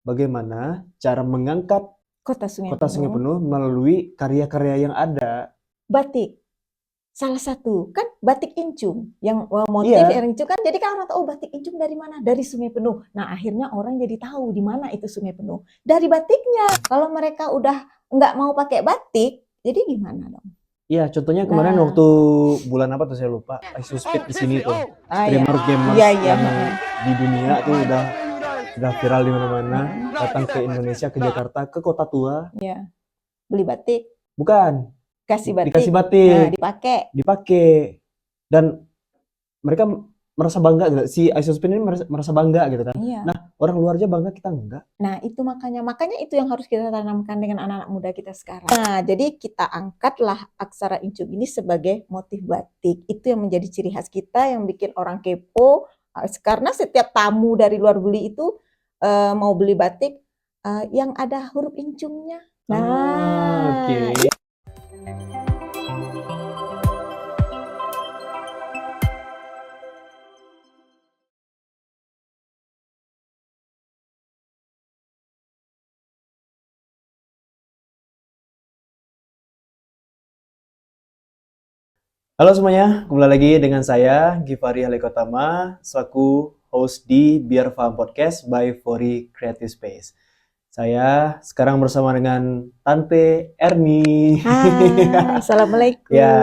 bagaimana cara mengangkat Kota Sungai Kota Sungai Penuh, Penuh melalui karya-karya yang ada. batik. Salah satu kan batik Incung yang motif Iya. yang Incung kan, jadi kan orang tahu, oh batik Incung dari mana? Dari Sungai Penuh. Nah akhirnya orang jadi tahu di mana itu Sungai Penuh dari batiknya. Kalau mereka udah nggak mau pakai batik, jadi gimana dong? Iya, contohnya kemarin Nah, waktu bulan apa tuh saya lupa. Isospit di sini tuh. Streamer gamers iya, iya, yang di dunia tuh udah viral di mana-mana, datang ke Indonesia, ke Jakarta, ke Kota Tua. ya beli batik, Bukan, kasih batik, dikasih batik, dipakai. dan mereka merasa bangga gitu. Si Isospin ini merasa bangga gitu kan. Iya. Nah, orang luar aja bangga, kita enggak. Nah, itu makanya itu yang harus kita tanamkan dengan anak-anak muda kita sekarang. Nah, jadi kita angkatlah aksara Incung ini sebagai motif batik. Itu yang menjadi ciri khas kita, yang bikin orang kepo. Karena setiap tamu dari luar beli itu mau beli batik yang ada huruf Incungnya. Nah, Oke. Halo semuanya, kembali lagi dengan saya Givari Halekotama selaku host di Biar Faham Podcast by Fori Creative Space. Saya sekarang bersama dengan Tante Erni. Hai, assalamualaikum. Ya,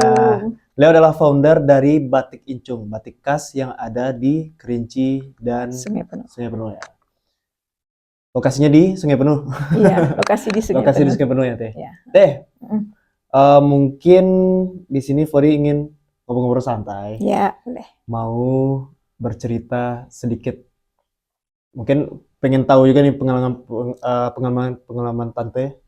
beliau adalah founder dari Batik Incung, batik khas yang ada di Kerinci dan Sungai Penuh. Sungai Penuh ya. Lokasinya di Sungai Penuh. Iya, lokasi di Sungai Lokasi Penuh. di Sungai Penuh ya, Teh. Ya. Teh, mungkin di sini Fori ingin ngobrol-ngobrol santai. Ya, boleh. Mau bercerita sedikit. Mungkin pengen tahu juga nih pengalaman Tante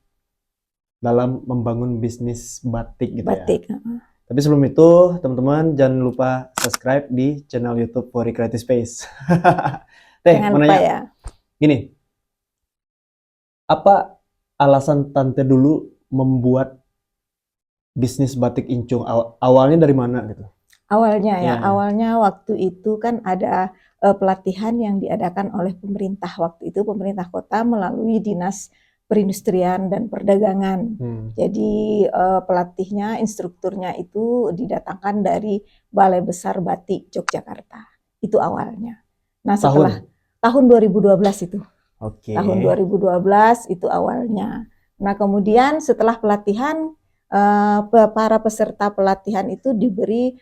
dalam membangun bisnis batik gitu Batik. ya. Tapi sebelum itu, teman-teman jangan lupa subscribe di channel YouTube Fori Creative Space. Teh, Jangan mau lupa nanya. ya. Gini, apa alasan Tante dulu membuat bisnis batik Incung? Awalnya dari mana gitu? Awalnya ya, Ya. awalnya waktu itu kan ada pelatihan yang diadakan oleh pemerintah waktu itu, pemerintah kota melalui Dinas Perindustrian dan Perdagangan. Jadi pelatihnya, instrukturnya itu didatangkan dari Balai Besar Batik Yogyakarta. Itu awalnya. Nah, setelah tahun 2012 itu. Oke. Tahun 2012 itu awalnya. Nah, kemudian setelah pelatihan para peserta pelatihan itu diberi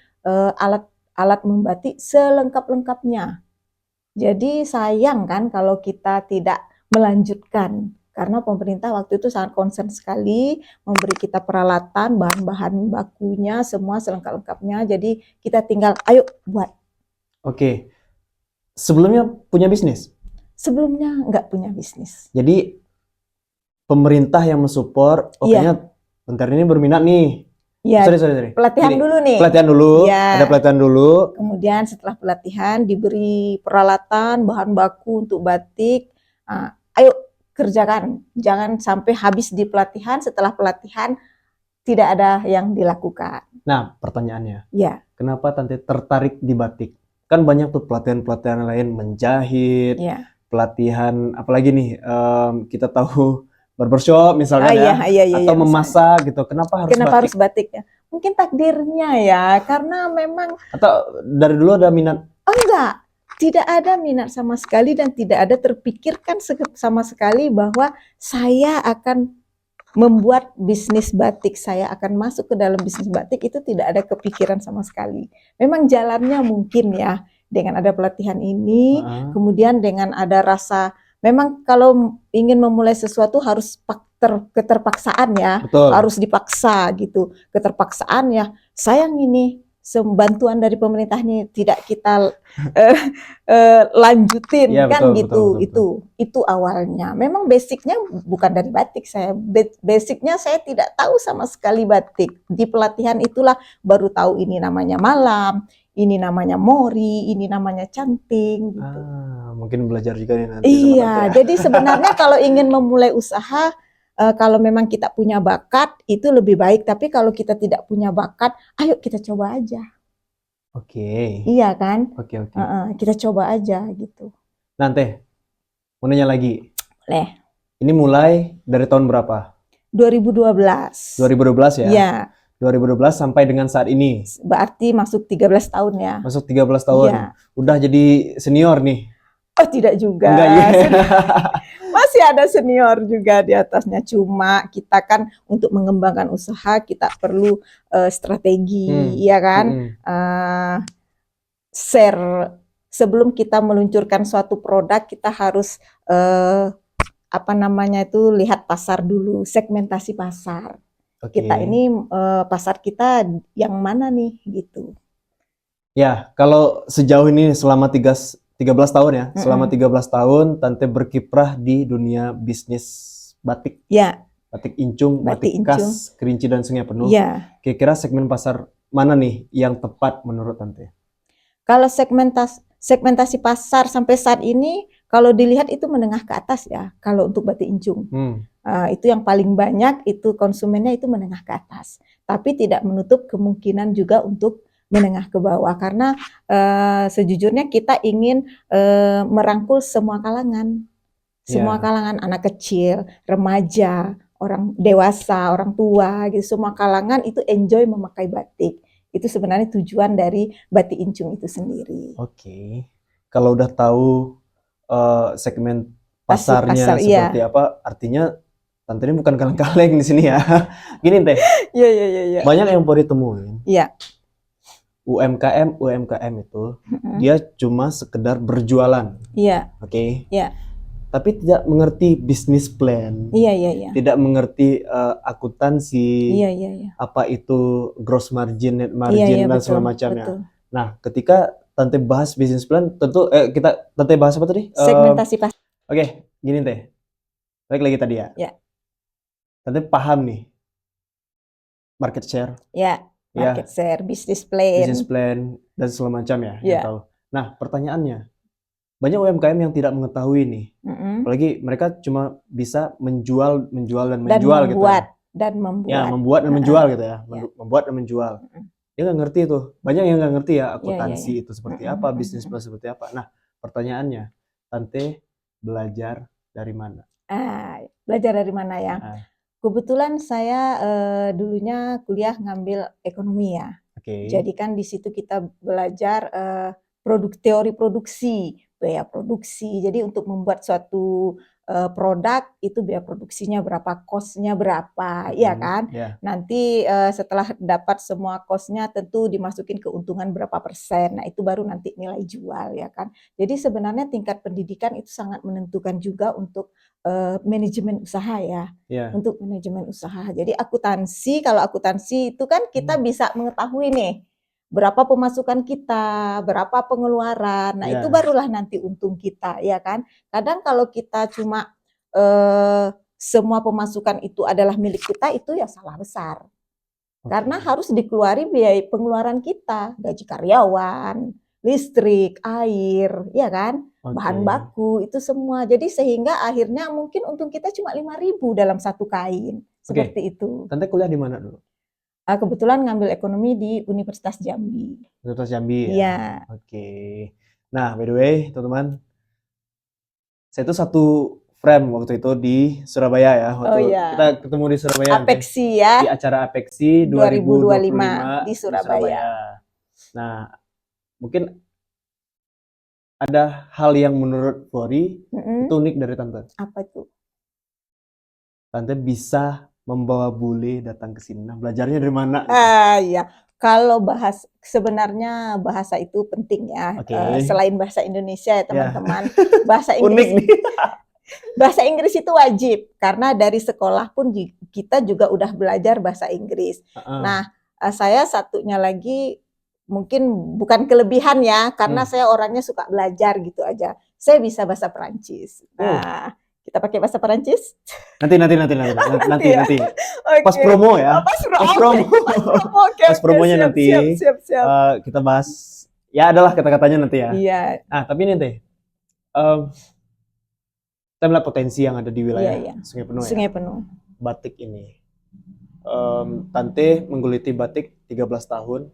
alat membatik selengkap-lengkapnya. Jadi sayang kan kalau kita tidak melanjutkan, karena pemerintah waktu itu sangat concern sekali memberi kita peralatan, bahan-bahan bakunya, semua selengkap-lengkapnya. Jadi kita tinggal ayo buat. Oke. Sebelumnya punya bisnis? Sebelumnya nggak punya bisnis. Jadi pemerintah yang mensupport, kayaknya bentar ini berminat nih. Iya, sorry. pelatihan Gini, dulu nih. Pelatihan dulu, Ya. ada pelatihan dulu. Kemudian setelah pelatihan diberi peralatan, bahan baku untuk batik. Ayo kerjakan, jangan sampai habis di pelatihan, setelah pelatihan tidak ada yang dilakukan. Nah, pertanyaannya, Ya. Kenapa Tante tertarik di batik? Kan banyak tuh pelatihan-pelatihan lain, menjahit, Ya. pelatihan, apalagi nih, kita tahu barbershop misalkan Iya, atau memasak gitu. Kenapa harus batik ya? Mungkin takdirnya ya, karena memang. Atau dari dulu ada minat? Oh enggak, tidak ada minat sama sekali dan tidak ada terpikirkan sama sekali bahwa saya akan membuat bisnis batik, saya akan masuk ke dalam bisnis batik, itu tidak ada kepikiran sama sekali. Memang jalannya mungkin ya, dengan ada pelatihan ini, kemudian dengan ada rasa, memang kalau ingin memulai sesuatu harus keterpaksaan ya. Betul. Harus dipaksa gitu, keterpaksaan ya, sayang ini bantuan dari pemerintah ini tidak kita lanjutin ya, kan betul, gitu. Itu awalnya. Memang basicnya bukan dari batik, basicnya saya tidak tahu sama sekali batik. Di pelatihan itulah baru tahu ini namanya malam, ini namanya mori, ini namanya canting gitu. Mungkin belajar juga nih nanti. Iya, jadi sebenarnya kalau ingin memulai usaha, kalau memang kita punya bakat itu lebih baik, tapi kalau kita tidak punya bakat, ayo kita coba aja. Oke. Iya kan? Oke. Kita coba aja gitu. Nanti mau nanya lagi. Boleh. Ini mulai dari tahun berapa? 2012. 2012 ya? Ya, 2012 sampai dengan saat ini. berarti masuk 13 tahun ya. Masuk 13 tahun. Iya. Udah jadi senior nih. Oh, tidak juga. Enggak ya? Masih ada senior juga di atasnya. Cuma kita kan untuk mengembangkan usaha kita perlu strategi, ya kan? Share sebelum kita meluncurkan suatu produk kita harus lihat pasar dulu, segmentasi pasar. Oke. Kita ini pasar kita yang mana nih gitu. Ya, kalau sejauh ini selama 13 tahun ya, selama 13 tahun Tante berkiprah di dunia bisnis batik. Ya, Batik incung, batik khas, Kerinci dan Sungai Penuh. ya. Kira-kira segmen pasar mana nih yang tepat menurut Tante? Kalau segmentasi pasar sampai saat ini, kalau dilihat itu menengah ke atas ya, kalau untuk batik incung. Itu yang paling banyak, itu konsumennya itu menengah ke atas. Tapi tidak menutup kemungkinan juga untuk menengah ke bawah, karena sejujurnya kita ingin merangkul semua kalangan. Semua kalangan, anak kecil, remaja, orang dewasa, orang tua, gitu. Semua kalangan itu enjoy memakai batik. Itu sebenarnya tujuan dari batik incung itu sendiri. Oke. Kalau udah tahu segmen pasarnya seperti apa, artinya Tante ini bukan kaleng-kaleng di sini ya. Gini Teh. Iya. Banyak yang Pori temuin. Iya. UMKM itu dia cuma sekedar berjualan. Iya. Oke. Iya. Tapi tidak mengerti bisnis plan. Iya. Tidak mengerti akuntansi. Iya. Apa itu gross margin, net margin dan segala macamnya. Betul. Nah, ketika Tante bahas bisnis plan, tentu Tante bahas apa tadi? Segmentasi pasar. Oke, gini Teh. Balik lagi tadi ya. Ya. Tante paham nih market share. Ya. Market share, bisnis plan dan segala macam ya. Ya. Tahu. Nah, pertanyaannya, banyak UMKM yang tidak mengetahui nih. Apalagi mereka cuma bisa menjual dan menjual gitu. Dan membuat. Ya, membuat dan menjual gitu ya. Membuat dan menjual. Dia nggak ngerti tuh. Banyak yang nggak ngerti ya akuntansi itu seperti apa, bisnis plan seperti apa. Nah, pertanyaannya, Tante belajar dari mana? Belajar dari mana ya? Kebetulan saya dulunya kuliah ngambil ekonomi ya. Jadi kan di situ kita belajar teori produksi, biaya produksi. Jadi untuk membuat suatu produk itu biaya produksinya berapa, cost-nya berapa, ya kan? Nanti setelah dapat semua cost-nya tentu dimasukin keuntungan berapa persen. Nah, itu baru nanti nilai jual, ya kan? Jadi sebenarnya tingkat pendidikan itu sangat menentukan juga untuk manajemen usaha ya. Untuk manajemen usaha. Jadi kalau akuntansi itu kan kita bisa mengetahui nih berapa pemasukan kita, berapa pengeluaran. Nah, itu barulah nanti untung kita, ya kan? Kadang kalau kita cuma semua pemasukan itu adalah milik kita, itu ya salah besar. Karena harus dikeluari biaya pengeluaran kita, gaji karyawan, listrik, air, ya kan? Bahan baku, itu semua. Jadi sehingga akhirnya mungkin untung kita cuma 5.000 dalam satu kain. Seperti itu. Tante kuliah di mana dulu? Kebetulan ngambil ekonomi di Universitas Jambi. Universitas Jambi ya? Iya. Oke. Nah, by the way, teman-teman, saya itu satu frame waktu itu di Surabaya ya. Waktu kita ketemu di Surabaya. Apexi ya. Di acara Apexi 2025 di Surabaya. Nah, mungkin ada hal yang menurut Pori itu unik dari Tante. Apa itu? Tante bisa membawa bule datang ke sini. Nah, belajarnya dari mana? Iya. Kalau sebenarnya bahasa itu penting ya. Selain bahasa Indonesia ya teman-teman. Bahasa Inggris. Unik nih. Bahasa Inggris itu wajib karena dari sekolah pun kita juga udah belajar bahasa Inggris. Nah, saya satunya lagi mungkin bukan kelebihan ya, karena saya orangnya suka belajar gitu aja. Saya bisa bahasa Perancis. Nah, kita pakai bahasa Perancis? Nanti. Pas promo ya. Pas promo. Pas promonya nanti. Siap. Kita bahas. Ya adalah kata-katanya nanti ya. Iya. Nah, tapi ini Teh. Kita melihat potensi yang ada di wilayah Sungai Penuh ya. Sungai Penuh. Batik ini. Tante menggeluti batik 13 tahun.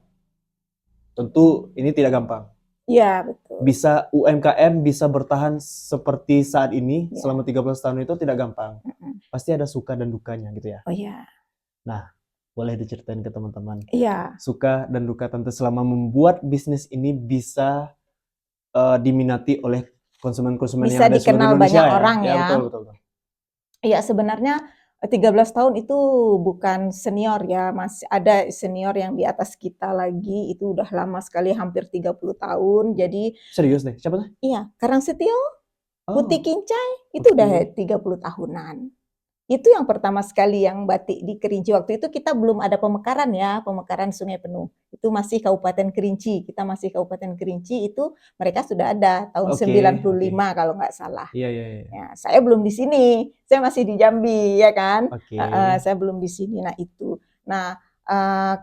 Tentu ini tidak gampang. Iya, betul. Bisa UMKM bisa bertahan seperti saat ini Iya. selama 13 tahun itu tidak gampang. Mm-mm. Pasti ada suka dan dukanya gitu ya. Oh iya. Nah, boleh diceritain ke teman-teman. Iya, Suka dan duka Tante selama membuat bisnis ini bisa diminati oleh konsumen-konsumen bisa yang ada di seluruh dikenal Indonesia banyak ya. orang Ya, ya. betul, betul, betul. Iya, sebenarnya 13 tahun itu bukan senior ya, masih ada senior yang di atas kita lagi, itu udah lama sekali, hampir 30 tahun. Jadi Serius deh, siapa tuh? iya, Karangsetyo, Putih Oh, Kincai, itu udah oke. 30 tahunan. Itu yang pertama sekali yang batik di Kerinci. Waktu itu kita belum ada pemekaran ya, pemekaran Sungai Penuh. Itu masih Kabupaten Kerinci. Kita masih Kabupaten Kerinci, itu mereka sudah ada tahun Oke, 95 kalau nggak salah. Iya, iya, iya. Ya, saya belum di sini, saya masih di Jambi, ya kan? Oke. Saya belum di sini. Nah itu. Nah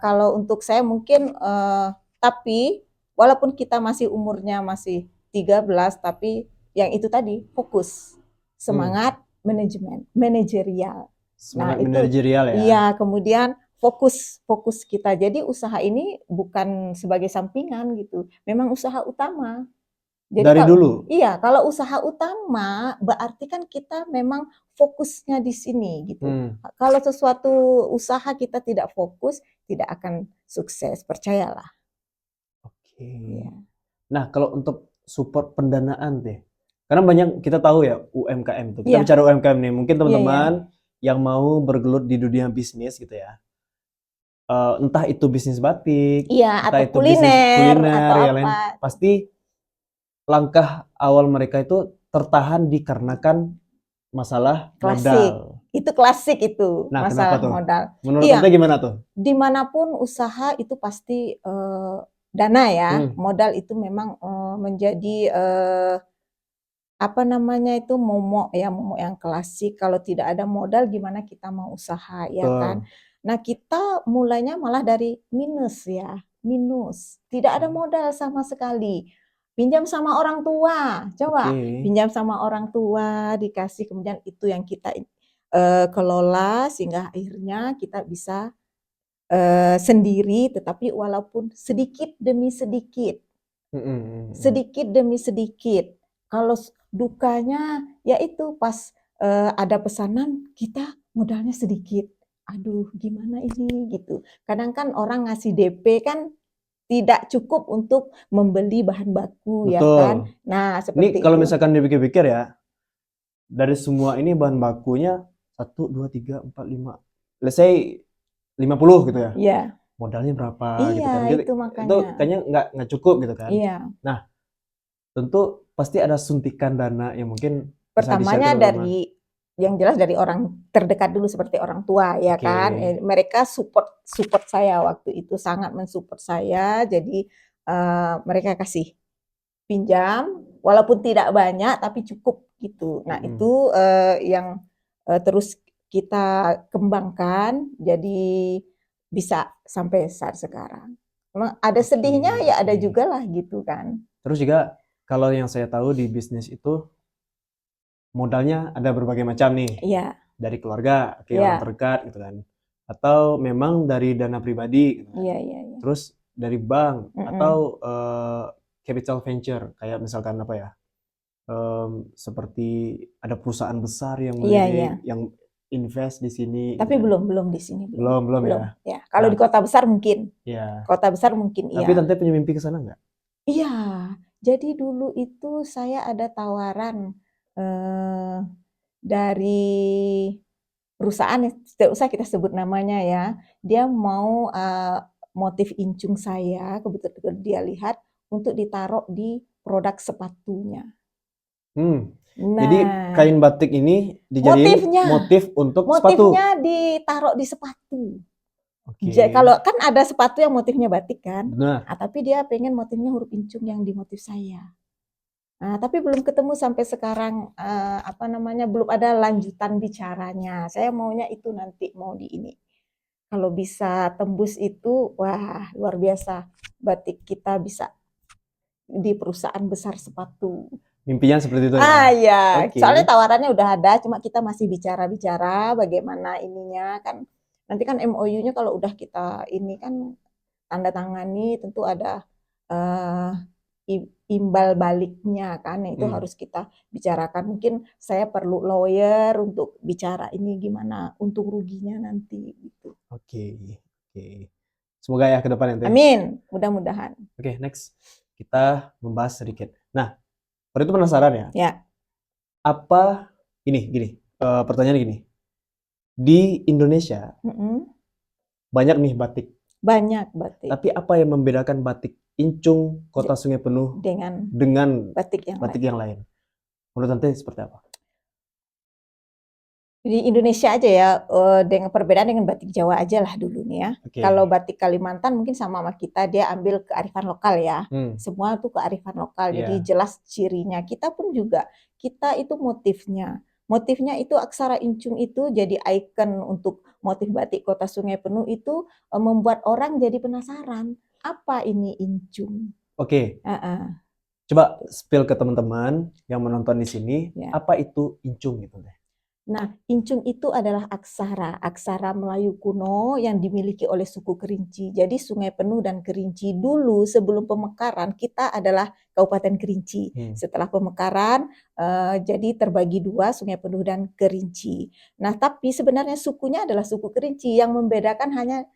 kalau untuk saya mungkin, tapi walaupun kita masih umurnya masih 13, tapi yang itu tadi fokus, Hmm, semangat manajerial. Nah semangat itu, manajerial ya. iya, kemudian fokus kita. Jadi usaha ini bukan sebagai sampingan gitu, memang usaha utama. Jadi Dari dulu. iya, kalau usaha utama berarti kan kita memang fokusnya di sini gitu. Hmm, Kalau sesuatu usaha kita tidak fokus, tidak akan sukses, percayalah. oke. Iya. Nah, kalau untuk support pendanaan deh. Karena banyak kita tahu ya UMKM itu. Kita Iya, bicara UMKM nih, mungkin iya, iya. teman-teman yang mau bergelut di dunia bisnis gitu ya. Entah itu bisnis batik, Iya, entah atau itu bisnis kuliner kuliner, atau yang apa. lain, pasti langkah awal mereka itu tertahan dikarenakan masalah Klasik. modal. Itu klasik itu, Nah, kenapa masalah tuh? modal. Menurut Iya, Tante gimana tuh? dimanapun usaha itu pasti dana ya, Hmm, modal itu memang menjadi apa namanya itu, momok ya, momok yang klasik. Kalau tidak ada modal gimana kita mau usaha, ya kan? betul. Nah, kita mulainya malah dari minus ya, minus. Tidak ada modal sama sekali. Pinjam sama orang tua, coba Oke. pinjam sama orang tua, dikasih, kemudian itu yang kita kelola sehingga akhirnya kita bisa sendiri, tetapi walaupun sedikit demi sedikit. Mm, mm, mm, mm. Sedikit demi sedikit. Kalau dukanya ya itu pas ada pesanan kita modalnya sedikit. Aduh, gimana ini gitu. Kadang kan orang ngasih DP kan tidak cukup untuk membeli bahan baku ya kan. Betul. Nah, Ini seperti kalau itu. misalkan dipikir-pikir ya, dari semua ini bahan bakunya 1, 2, 3, 4, 5, let's say 50 gitu ya. Iya. Modalnya berapa gitu Iya, kan. itu Itu makanya. kayaknya nggak cukup gitu kan. Iya. Nah, tentu pasti ada suntikan dana yang mungkin bisa di-share ke Pertamanya teman-teman. dari yang jelas dari orang terdekat dulu seperti orang tua ya Oke. kan. Mereka support saya waktu itu, sangat mensupport saya. Jadi mereka kasih pinjam walaupun tidak banyak tapi cukup gitu. Nah, Mm-mm. itu yang terus kita kembangkan jadi bisa sampai saat sekarang. Memang ada Oke, sedihnya ya ada oke. juga lah gitu kan. Terus juga kalau yang saya tahu di bisnis itu modalnya ada berbagai macam nih. Iya, Dari keluarga, oke, orang iya, terdekat gitu kan. Atau memang dari dana pribadi gitu kan. iya, iya, iya. Terus dari bank Mm-mm. atau capital venture kayak misalkan apa ya? Seperti ada perusahaan besar yang Iya, iya. melirik, yang invest di sini Tapi gitu kan. belum di sini belum. Belum, belum Belum. ya. Ya, kalau Nah, di kota besar mungkin. ya. Kota besar mungkin Tapi iya. Tante punya mimpi ke sana nggak? Iya. Jadi dulu itu saya ada tawaran eh, dari perusahaan, tidak usah kita sebut namanya ya. Dia mau motif incung saya, kebetulan dia lihat untuk ditaruh di produk sepatunya. Hmm. Jadi Nah, kain batik ini dijadiin motifnya, motif untuk sepatu. motifnya ditaruh di sepatu. Oke. Kalau kan ada sepatu yang motifnya batik kan, Benar. tapi dia pengen motifnya huruf incung yang di motif saya. Nah, tapi belum ketemu sampai sekarang apa namanya, belum ada lanjutan bicaranya. Saya maunya itu nanti mau di ini. Kalau bisa tembus itu, wah luar biasa. Batik kita bisa di perusahaan besar sepatu. Mimpinya seperti itu ya. Ya, Oke. soalnya tawarannya udah ada, cuma kita masih bicara-bicara bagaimana ininya kan. Nanti kan MOU-nya kalau udah kita ini kan tanda tangani tentu ada imbal baliknya kan, itu harus kita bicarakan. Mungkin saya perlu lawyer untuk bicara ini gimana untung ruginya nanti gitu. Oke. Semoga ya ke depan nanti. Amin, mudah-mudahan. Oke, next kita membahas sedikit. Nah, pada itu penasaran ya? Ya. Apa gini, pertanyaan gini. Di Indonesia banyak nih batik. Banyak batik. Tapi apa yang membedakan batik Incung Kota Sungai Penuh dengan batik yang lain? Menurut Tante seperti apa? Di Indonesia aja ya, dengan perbedaan dengan batik Jawa aja lah dulu nih ya. Kalau batik Kalimantan mungkin sama kita, dia ambil kearifan lokal ya. Semua tuh kearifan lokal, jadi jelas cirinya. Kita pun juga, kita itu motifnya. Motifnya itu aksara Incung itu jadi ikon untuk motif batik Kota Sungai Penuh itu membuat orang jadi penasaran. Apa ini Incung? Oke. Coba spill ke teman-teman yang menonton di sini, apa itu Incung gitu deh. Nah, Incung itu adalah aksara Melayu kuno yang dimiliki oleh suku Kerinci. Jadi Sungai Penuh dan Kerinci dulu sebelum pemekaran kita adalah Kabupaten Kerinci. Setelah pemekaran jadi terbagi dua, Sungai Penuh dan Kerinci. Nah, tapi sebenarnya sukunya adalah suku Kerinci, yang membedakan hanya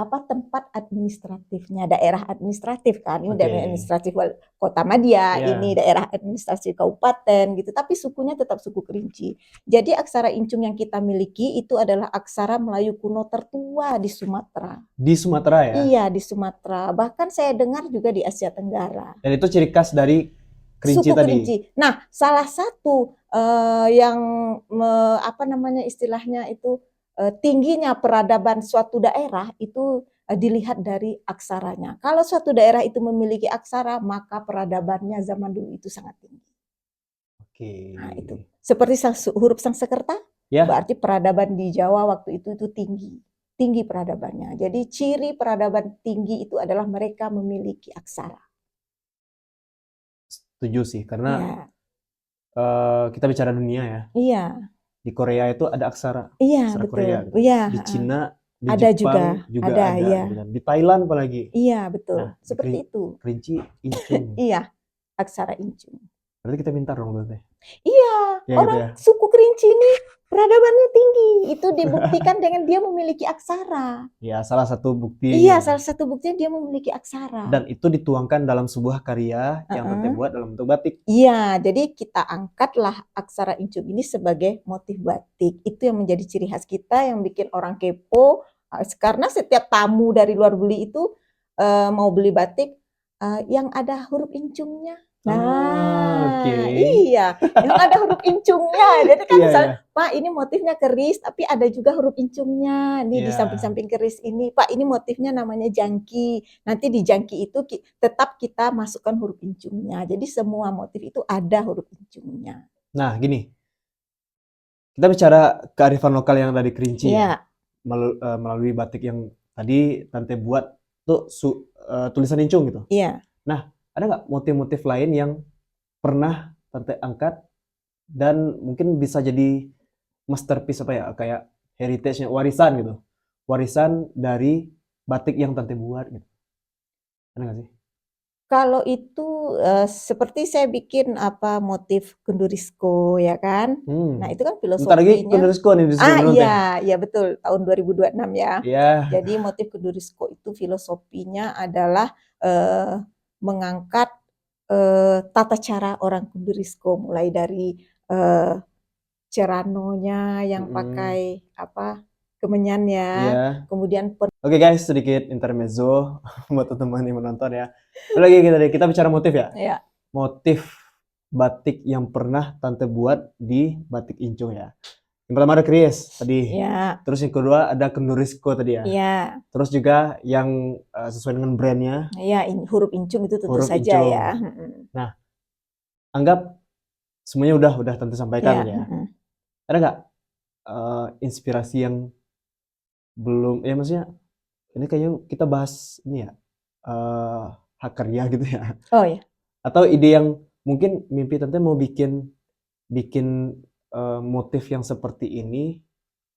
tempat administratifnya, daerah administratif kan, ini daerah administratif Kota Madia, ini daerah administratif kabupaten gitu, tapi sukunya tetap suku Kerinci. Jadi aksara Incung yang kita miliki itu adalah aksara Melayu kuno tertua di Sumatera. Di Sumatera ya? Iya, di Sumatera. Bahkan saya dengar juga di Asia Tenggara. Dan itu ciri khas dari Kerinci suku tadi. Kerinci. Nah, salah satu yang istilahnya itu tingginya peradaban suatu daerah itu dilihat dari aksaranya. Kalau suatu daerah itu memiliki aksara, maka peradabannya zaman dulu itu sangat tinggi. Nah, itu. Seperti huruf Sangsekerta, berarti peradaban di Jawa waktu itu tinggi peradabannya. Jadi ciri peradaban tinggi itu adalah mereka memiliki aksara. Setuju sih, karena kita bicara dunia ya. Iya. Di Korea itu ada aksara. Iya, aksara betul. Korea. Gitu. Iya. Di Cina, di ada Jepang juga ada. Iya. Gitu. Di Thailand apalagi. Iya, betul. Nah, seperti itu. Kerinci, Incung. Iya, aksara Incung. Berarti kita pintar dong berarti. Iya, orang suku Kerinci ini peradabannya tinggi. Itu dibuktikan dengan dia memiliki aksara. Ya, salah satu bukti. Iya, salah satu buktinya dia memiliki aksara. Dan itu dituangkan dalam sebuah karya yang Tante buat dalam bentuk batik. Iya, jadi kita angkatlah aksara Incung ini sebagai motif batik. Itu yang menjadi ciri khas kita, yang bikin orang kepo. Karena setiap tamu dari luar beli itu mau beli batik yang ada huruf Incungnya. Nah, iya, yang ada huruf Incungnya. Jadi kan misalnya, Pak ini motifnya keris, tapi ada juga huruf Incungnya. Nih di samping-samping keris ini, Pak ini motifnya namanya jangki. Nanti di jangki itu tetap kita masukkan huruf Incungnya. Jadi semua motif itu ada huruf Incungnya. Nah, gini, kita bicara kearifan lokal yang dari Kerinci ya, melalui batik yang tadi Tante buat tuh tulisan Incung gitu. Iya. Nah, ada nggak motif-motif lain yang pernah Tante angkat dan mungkin bisa jadi masterpiece kayak heritage-nya, warisan gitu, warisan dari batik yang Tante buat gitu, ada nggak sih? Kalau itu seperti saya bikin motif Gundurisko ya kan, nah itu kan filosofinya. Bentar lagi Gundurisko nih. Iya betul, tahun 2026 ya. Jadi motif Gundurisko itu filosofinya adalah mengangkat tata cara orang Gundurisko, mulai dari ceranonya yang pakai kemenyan ya, kemudian Oke guys, sedikit intermezzo buat teman-teman yang menonton ya. Lagi kita bicara motif ya. Motif batik yang pernah Tante buat di batik Incung ya. Yang pertama ada keris tadi. Terus yang kedua ada Gundurisko tadi ya. Terus juga yang sesuai dengan brandnya. Iya, huruf Incung itu tentu saja ya. Nah, anggap semuanya udah Tante sampaikan ya. Ada nggak inspirasi yang belum, ya maksudnya ini kayaknya kita bahas ini ya, hak karya gitu ya. Oh ya. Atau ide yang mungkin mimpi Tante mau bikin motif yang seperti ini,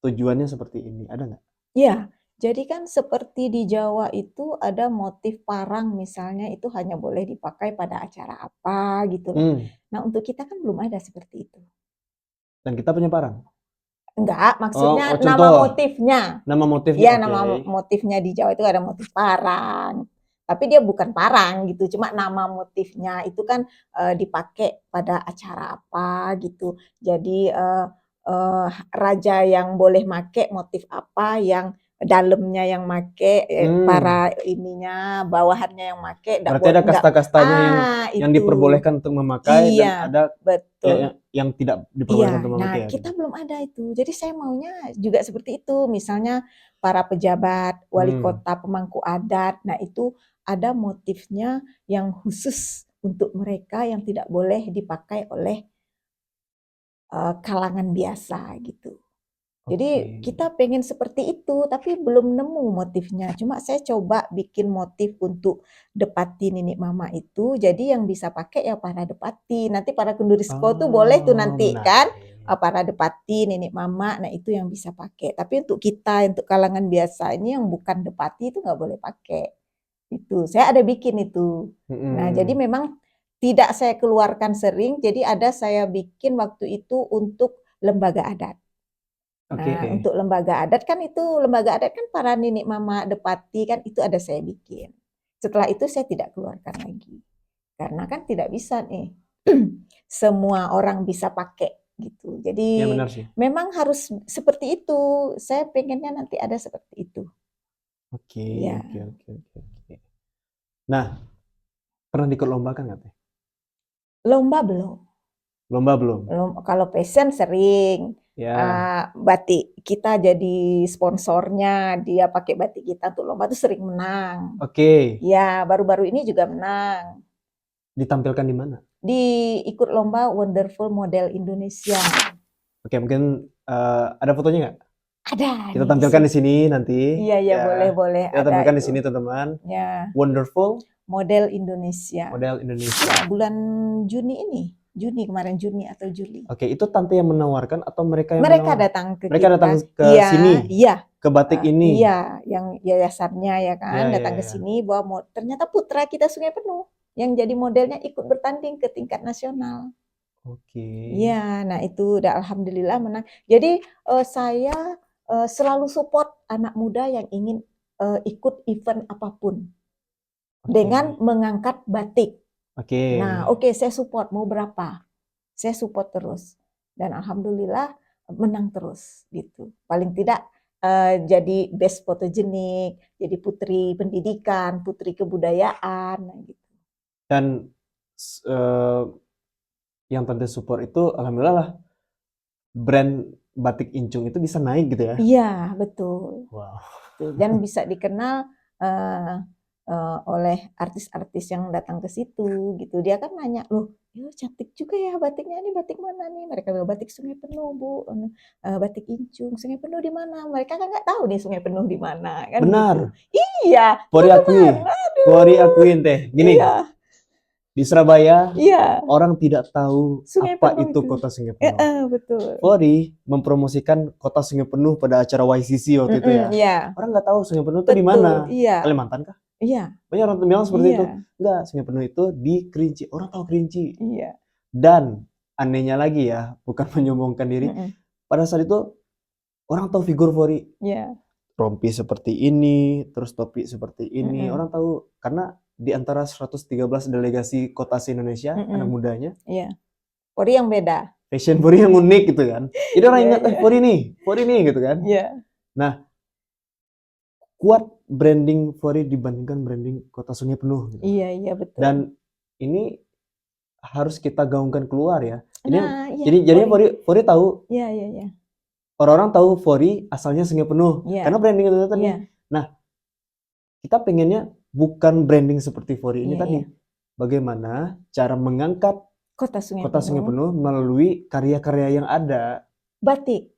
tujuannya seperti ini, ada nggak? Iya, Jadi kan seperti di Jawa itu ada motif parang misalnya itu hanya boleh dipakai pada acara apa gitu loh. Hmm. Nah untuk kita kan belum ada seperti itu. Dan kita punya parang. Enggak, maksudnya nama Contoh motifnya. nama motifnya, Ya oke. nama motifnya di Jawa itu ada motif parang. Tapi dia bukan parang gitu, cuma nama motifnya itu kan dipakai pada acara apa gitu. Jadi raja yang boleh make motif apa, yang dalamnya yang make, para ininya, bawahannya yang make, Berarti ada enggak, kasta-kastanya yang itu. diperbolehkan untuk memakai dan Iya, ada betul. yang tidak diperbolehkan Iya, untuk nah memakai ya. kita belum ada itu. Jadi saya maunya juga seperti itu. Misalnya para pejabat, wali kota, pemangku adat, nah itu ada motifnya yang khusus untuk mereka yang tidak boleh dipakai oleh kalangan biasa gitu. Jadi Oke. kita pengen seperti itu, tapi belum nemu motifnya. Cuma saya coba bikin motif untuk Depati Nenek Mama itu, jadi yang bisa pakai ya para Depati. Nanti para Kendurisko tuh boleh tuh nanti kan, Menarik. para Depati, Nenek Mama, nah itu yang bisa pakai. Tapi untuk kita, untuk kalangan biasa ini yang bukan Depati itu nggak boleh pakai. Itu, saya ada bikin itu. Nah, jadi memang tidak saya keluarkan sering, jadi ada saya bikin waktu itu untuk lembaga adat. Oke. Nah, untuk lembaga adat kan itu, lembaga adat kan para nenek mama Depati kan itu ada saya bikin. Setelah itu saya tidak keluarkan lagi. Karena kan tidak bisa nih semua orang bisa pakai gitu. Ya Jadi benar sih. memang harus seperti itu. Saya pengennya nanti ada seperti itu. Oke, Ya, oke. Nah, pernah ikut lomba kan nggak Teh? lomba belum. Lomba belum? Kalau passion sering. Ya. Batik kita jadi sponsornya, dia pakai batik kita untuk lomba tuh sering menang. Oke. Ya, baru-baru ini juga menang. Ditampilkan di mana? Ikut lomba Wonderful Model Indonesia. Oke, mungkin ada fotonya nggak? Ada Kita nih tampilkan di sini nanti. Iya, Ya. boleh Kita ada tampilkan di itu. sini teman-teman. Ya, Wonderful Model Indonesia. Model Indonesia. Ya, bulan Juni ini. Juni atau Juli. Oke, itu tante yang menawarkan atau mereka yang Mereka menawarkan? datang ke Mereka kita. datang ke Iya, sini, iya. ke batik ini. Iya, yang yayasannya ya kan, Ya. datang ke sini bawa ternyata putra kita Sungai Penuh yang jadi modelnya ikut bertanding ke tingkat nasional. Oke. Iya, nah itu udah alhamdulillah menang. Jadi saya selalu support anak muda yang ingin ikut event apapun dengan mengangkat batik. Oke. Nah, oke, saya support, mau berapa? Saya support terus. Dan alhamdulillah menang terus gitu. Paling tidak jadi best fotogenik, jadi putri pendidikan, putri kebudayaan gitu. Dan yang tante support itu alhamdulillah lah brand batik Incung itu bisa naik gitu ya. Iya, betul. Wow. Dan bisa dikenal oleh artis-artis yang datang ke situ gitu. Dia kan nanya, loh, cantik juga ya batiknya, ini batik mana nih? Mereka bilang batik Sungai Penuh, Bu. Batik Incung, Sungai Penuh di mana? Mereka kan nggak tahu nih Sungai Penuh di mana kan gitu. Benar. Iya, Pori teman-teman. akuin Teh. Gini, Iya, di Surabaya iya. orang tidak tahu Sungai apa Penuh itu itu. kota Sungai Penuh. Betul. Pori mempromosikan kota Sungai Penuh pada acara YCC waktu itu ya. Iya. Orang nggak tahu Sungai Penuh itu di Betul, mana. iya. Kalimantan kah? Iya. Banyak orang bilang seperti Iya. itu. Enggak, Sungai Penuh itu di Kerinci. Orang tahu Kerinci. Iya. Dan anehnya lagi ya, bukan menyombongkan diri. Pada saat itu orang tahu figur Pori. Iya. Rompi seperti ini, terus topi seperti ini. Orang tahu karena di antara 113 delegasi kota se-Indonesia, anak mudanya, iya. Pori yang beda. fashion Pori yang unik gitu kan. Jadi orang Iya, ingat, Pori nih gitu kan. Iya. Nah, kuat branding Pori dibandingkan branding kota Sungai Penuh. Gitu. Iya, betul. Dan ini harus kita gaungkan keluar ya. Nah, iya, Jadinya Pori tahu. Iya. Orang-orang tahu Pori asalnya Sungai Penuh. Iya. Karena branding itu tadi. Iya. Nah, kita pengennya bukan branding seperti Pori ini Iya, tadi. iya. Bagaimana cara mengangkat Kota Sungai Sungai Penuh melalui karya-karya yang ada. Batik.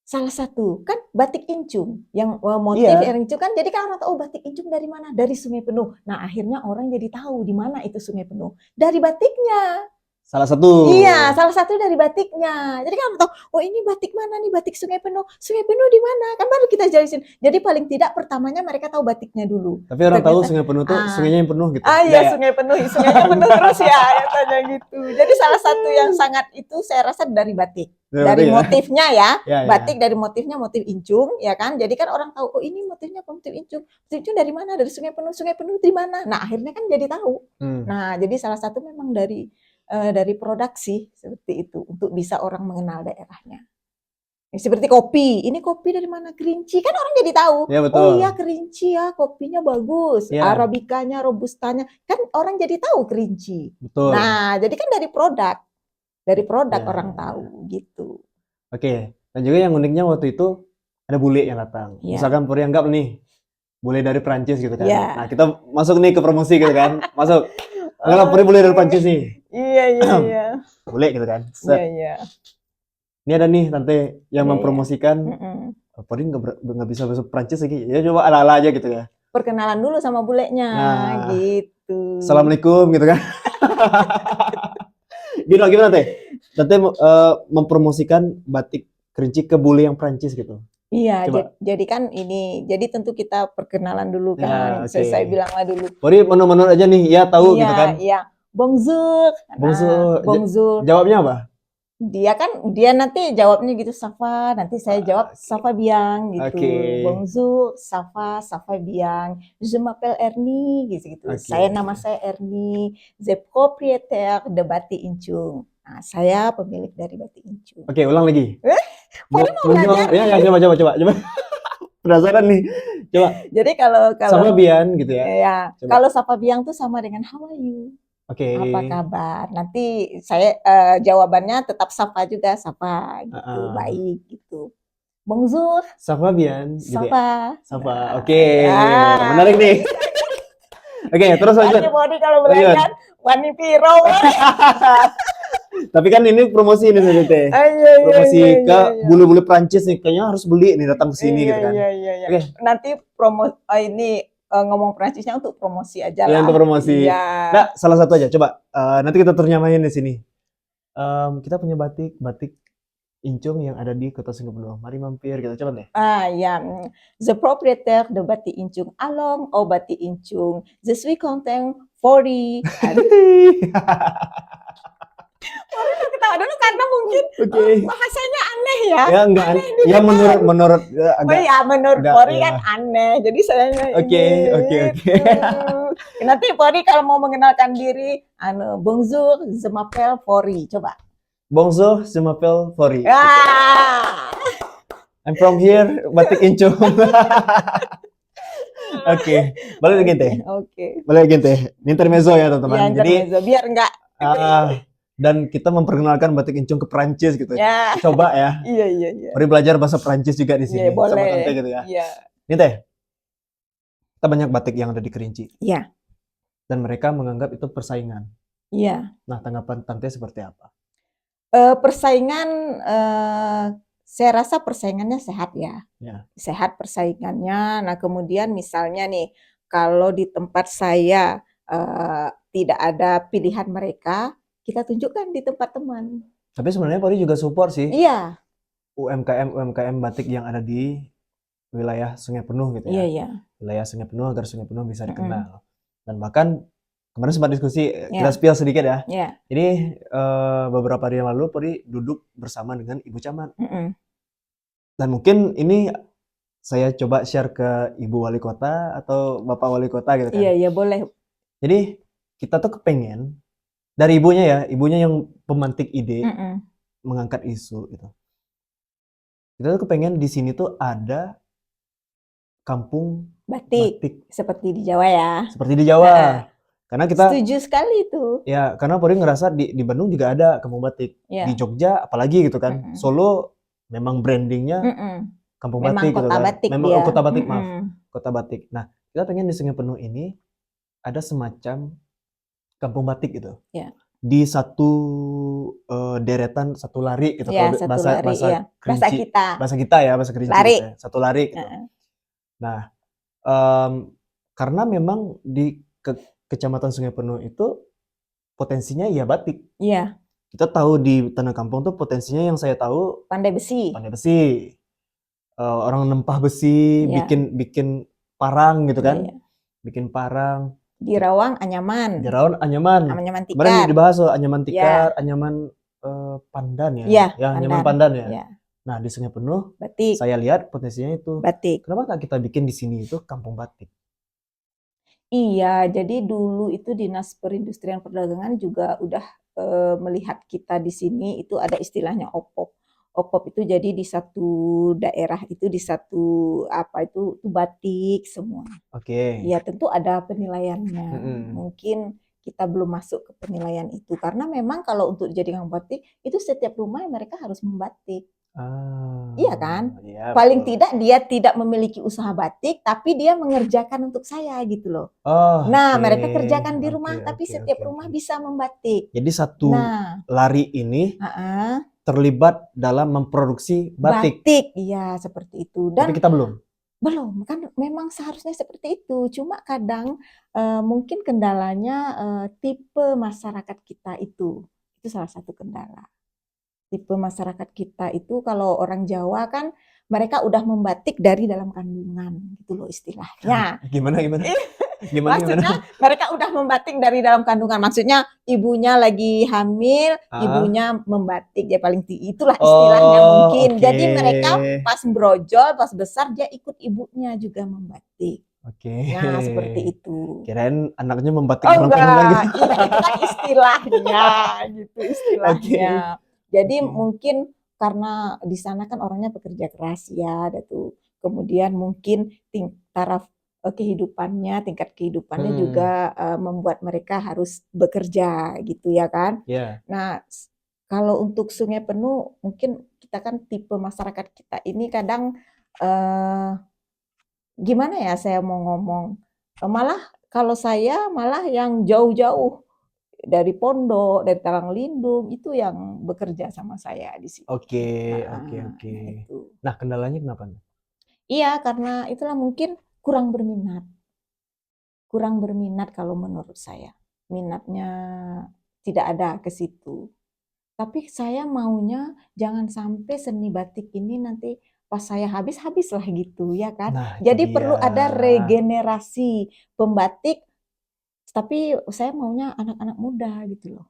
Salah satu kan batik Incung yang motif Iya. yang Incung kan, jadi kan orang tahu batik Incung dari mana? Dari Sungai Penuh. Nah, akhirnya orang jadi tahu di mana itu Sungai Penuh dari batiknya. Salah satu. Iya, salah satu dari batiknya. Jadi kan tahu, oh ini batik mana nih, batik Sungai Penuh. Sungai Penuh di mana? Kan baru kita jelasin. Jadi paling tidak pertamanya mereka tahu batiknya dulu. Tapi orang tahu Ternyata, Sungai Penuh tuh sungainya yang penuh gitu. iya Enggak ya? Sungai Penuh, sungainya penuh terus ya, katanya gitu. Jadi salah satu yang sangat itu saya rasa dari batik. Dari ya? motifnya ya, Ya, batik dari motifnya motif incung, ya kan? Jadi kan orang tahu, oh ini motifnya motif incung. Motif incung dari mana? Dari Sungai Penuh di mana? Nah akhirnya kan jadi tahu. Nah jadi salah satu memang dari produksi seperti itu untuk bisa orang mengenal daerahnya. Seperti kopi, ini kopi dari mana? Kerinci, kan orang jadi tahu. Ya, betul. Oh iya Kerinci ya, kopinya bagus, Ya. Arabikanya, Robustanya, kan orang jadi tahu Kerinci. Betul. Nah jadi kan dari produk ya. Orang tahu gitu. Oke, dan juga yang uniknya waktu itu ada bule yang datang. Ya. Misalkan Puri anggap nih bule dari Prancis gitu kan. Ya. Nah kita masuk nih ke promosi gitu kan, masuk. Anggap Puri bule dari Prancis nih. Iya. Bule gitu kan. Iya. Ini ada nih tante yang mempromosikan. Puri nggak bisa bahasa Prancis lagi. Ya coba ala-ala aja gitu ya. Perkenalan dulu sama bulenya, gitu. Assalamualaikum gitu kan. Gimana teh? Tante mempromosikan batik Kerinci ke bule yang Prancis gitu. Iya, jadi kan ini, jadi tentu kita perkenalan dulu kan. Ya, okay. Saya bilanglah dulu. Puri menur-menur aja nih, ya tahu gitu kan. Iya, bonjour. Bonjour. Jawabnya apa? Dia nanti jawabnya gitu, Safa, nanti saya jawab Safa bien gitu. Okay. Bonjour, Safa bien. Je m'appelle Ernie gitu. Okay. Nama saya Ernie, the propriétaire de Batik Incung. Nah, saya pemilik dari Batik Incung. Oke, ulang lagi. Mau belajar? Ya, coba. Penasaran nih. Coba. Jadi kalau Safa bien gitu ya. Ya, kalau Safa bien tuh sama dengan how are you? Oke. Apa kabar? Nanti saya jawabannya tetap Safa juga, Safa gitu, baik gitu. Bonjour. Safa bien gitu Safa. Ya. Safa. Oke. Menarik nih. Oke, terus lanjut. Wani kalau belajar, Wani Piro. Tapi kan ini promosi ini saja teh. Promosi ke bule-bule Prancis nih, kayaknya harus beli nih datang ke sini gitu kan. Iya. Okay. Nanti ini ngomong Prancisnya untuk promosi aja lah. Ya, untuk promosi. Iya. Nah, salah satu aja. Coba nanti kita ternyamain di sini. Kita punya batik Incung yang ada di Kota Sungai Penuh. Mari mampir kita coba deh. Ya. The propriétaire de Batik Incung. Allons au Batik Incung. Je suis content for the. Ketawa dulu karena mungkin bahasanya aneh ya. Ya enggak aneh. Ya menurut agak. Oh ya menurut Pori kan aneh. Jadi saya Oke. Nanti Pori kalau mau mengenalkan diri, bonjour, je m'appelle Pori. Coba. Bonjour, je m'appelle Pori. I'm from here, Batik Incung. Oke, balik lagi teh. Balik lagi teh. Intermezzo ya teman-teman. Ya, intermezzo. Jadi biar enggak. Dan kita memperkenalkan Batik Incung ke Prancis gitu. Ya. Coba ya. Iya. Mari belajar bahasa Prancis juga di sini boleh. sama tante gitu ya. Iya. Ini teh. Kita banyak batik yang ada di Kerinci. Iya. Dan mereka menganggap itu persaingan. Iya. Nah, tanggapan tante seperti apa? Persaingan saya rasa persaingannya sehat ya. Sehat persaingannya. Nah, kemudian misalnya nih kalau di tempat saya tidak ada pilihan mereka, kita tunjukkan di tempat teman. Tapi sebenarnya Pori juga support sih. Iya. UMKM batik yang ada di wilayah Sungai Penuh gitu ya. Iya. Wilayah Sungai Penuh agar Sungai Penuh bisa dikenal. Dan bahkan kemarin sempat diskusi, kita spill sedikit ya. Jadi beberapa hari yang lalu Pori duduk bersama dengan Ibu Camat. Dan mungkin ini saya coba share ke Ibu Wali Kota atau Bapak Wali Kota gitu kan. Iya boleh. Jadi kita tuh kepengen dari ibunya yang pemantik ide, mengangkat isu gitu. Kita tuh kepengen di sini tuh ada kampung batik. Seperti di Jawa ya. Seperti di Jawa. Karena kita setuju sekali itu. Ya, karena Pori ngerasa di Bandung juga ada kampung batik. Di Jogja apalagi gitu kan. Solo memang brandingnya kampung batik gitu kan. Memang kota batik, maaf. Kota batik. Nah, kita pengen di Sungai Penuh ini ada semacam kampung batik gitu. Di satu deretan, satu lari gitu. Kalau bahasa Kerinci. Lari. Gitu ya. Satu lari gitu. Nah, karena memang di Kecamatan Sungai Penuh itu potensinya ya batik. Iya. kita tahu di Tanah Kampung tuh potensinya yang saya tahu Pandai besi. pandai besi. Orang nempah besi, Ya, bikin parang gitu ya, kan. ya. Bikin parang. Di Rawang anyaman, Di Raon anyaman. anyaman Kemarin tikar. dibahas anyaman tikar, Ya, anyaman pandan ya. ya, Ya, anyaman pandan. pandan ya. Ya, Nah, di Sungai Penuh batik, saya lihat potensinya itu. batik. Kenapa nggak kita bikin di sini itu kampung batik? Iya, jadi dulu itu Dinas Perindustrian Perdagangan juga udah melihat kita di sini itu ada istilahnya OPOP. OPOP itu jadi di satu daerah itu di satu apa itu batik semua. Oke. Ya tentu ada penilaiannya. Mm-mm. Mungkin kita belum masuk ke penilaian itu karena memang kalau untuk dijadikan batik itu setiap rumah mereka harus membatik. Iya kan? Iya, Paling betul. tidak dia tidak memiliki usaha batik, tapi dia mengerjakan untuk saya gitu loh. Oh, Nah, oke. mereka kerjakan di rumah, Oke, tapi oke, setiap oke, rumah oke. bisa membatik. Jadi satu Nah, lari ini heeh, terlibat dalam memproduksi batik, batik, iya seperti itu. tapi Dan kita belum. belum, kan memang seharusnya seperti itu. Cuma kadang mungkin kendalanya tipe masyarakat kita itu salah satu kendala. Tipe masyarakat kita itu kalau orang Jawa kan mereka udah membatik dari dalam kandungan gitu loh istilahnya. Gimana? Maksudnya mereka udah membatik dari dalam kandungan. Maksudnya ibunya lagi hamil, ibunya membatik. Ya paling itulah istilahnya mungkin. Oke. Jadi mereka pas brojol, pas besar dia ikut ibunya juga membatik. Oke. Nah, seperti itu. Kirain anaknya membatik Oh dalam kandungan enggak, gitu. itu kan istilahnya gitu istilahnya. Jadi Oke. mungkin karena di sana kan orangnya pekerja keras ya, ada tuh. Kemudian mungkin taraf tingkat kehidupannya juga membuat mereka harus bekerja gitu ya kan. Ya. Nah, kalau untuk Sungai Penuh mungkin kita kan tipe masyarakat kita ini kadang gimana ya saya mau ngomong, malah kalau saya malah yang jauh-jauh dari Pondok, dari Talanglindung itu yang bekerja sama saya di sini. Oke. Nah, itu. Nah, kendalanya kenapa nih? Iya, karena itulah mungkin kurang berminat. Kurang berminat kalau menurut saya. Minatnya tidak ada ke situ. Tapi saya maunya jangan sampai seni batik ini nanti pas saya habis lah gitu ya kan. Nah, itu Jadi perlu dia. ada regenerasi pembatik, tapi saya maunya anak-anak muda gitu loh.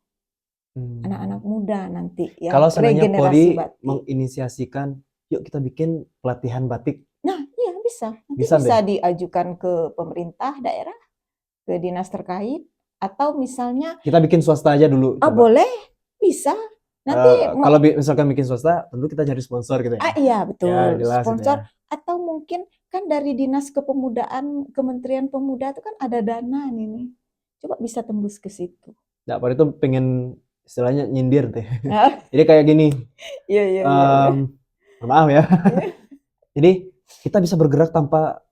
Anak-anak muda nanti yang Kalau seandainya regenerasi Pori batik. menginisiasikan, yuk kita bikin pelatihan batik. Nah, iya bisa. Nanti Bisa bisa deh. diajukan ke pemerintah daerah, ke dinas terkait, atau misalnya Kita bikin swasta aja dulu, coba. boleh, bisa. Nanti Kalau misalkan bikin swasta, tentu kita cari sponsor gitu ya. iya betul, Ya, jelas itu sponsor ya. atau mungkin kan dari Dinas Kepemudaan, Kementerian Pemuda itu kan ada dana nih. Coba bisa tembus ke situ. Nah, Pori itu pengen istilahnya nyindir deh. Nah, Jadi kayak gini, iya. maaf ya. Jadi kita bisa bergerak tanpa